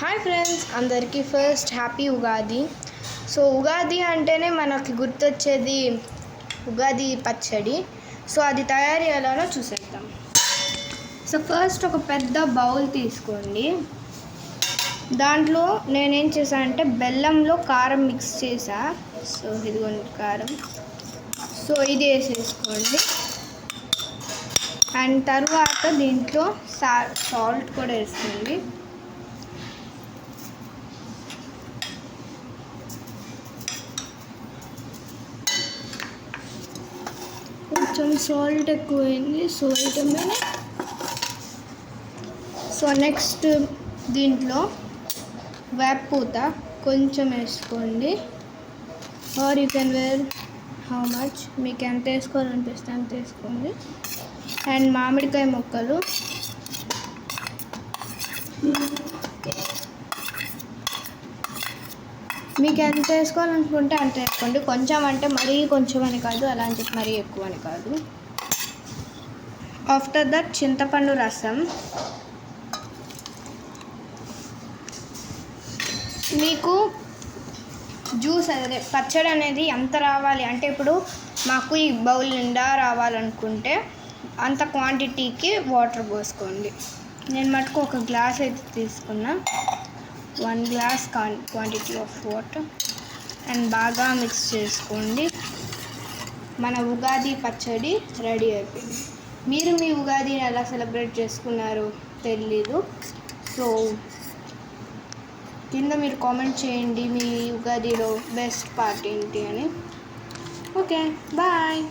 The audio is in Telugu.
హాయ్ ఫ్రెండ్స్, అందరికీ first happy Ugadi. So Ugadi అంటేనే మనకి గుర్తొచ్చేది ఉగాది పచ్చడి. సో అది తయారీ ఎలానో చూసేద్దాం. సో ఫస్ట్ ఒక పెద్ద బౌల్ తీసుకోండి. దాంట్లో నేనేం చేశాను అంటే బెల్లంలో కారం మిక్స్ చేసా. సో ఇదిగోండి కారం. సో ఇది వేసేసుకోండి. అండ్ తర్వాత దీంట్లో సాల్ట్ కూడా వేసుకోండి. కొంచెం సాల్ట్ ఎక్కువైంది. సో ఐటమే. సో నెక్స్ట్ దీంట్లో వేపపూత కొంచెం వేసుకోండి. Or you can where how much మీకు ఎంత వేసుకోవాలనిపిస్తే అంత వేసుకోండి. అండ్ మామిడికాయ ముక్కలు, మీకు ఎంత వేసుకోవాలనుకుంటే అంత వేసుకోండి. కొంచెం అంటే మరీ కొంచెం అని కాదు, అలా అని చెప్పి మరీ ఎక్కువ అని కాదు. ఆఫ్టర్ దట్ చింతపండు రసం. మీకు జ్యూస్ అదే పచ్చడి అనేది ఎంత రావాలి అంటే, ఇప్పుడు మాకు ఈ బౌల్ నిండా రావాలనుకుంటే అంత క్వాంటిటీకి వాటర్ పోసుకోండి. నేను మటుకు ఒక గ్లాస్ అయితే తీసుకున్నా. 1 glass quantity of water. And బాగా మిక్స్ చేసుకోండి. మన ఉగాది పచ్చడి రెడీ అయిపోయింది. మీరు మీ ఉగాదిని ఎలా సెలబ్రేట్ చేసుకున్నారో తెలీదు. సో కింద మీరు కామెంట్ చేయండి మీ ఉగాదిలో బెస్ట్ పార్ట్ ఏంటి అని. Okay, bye.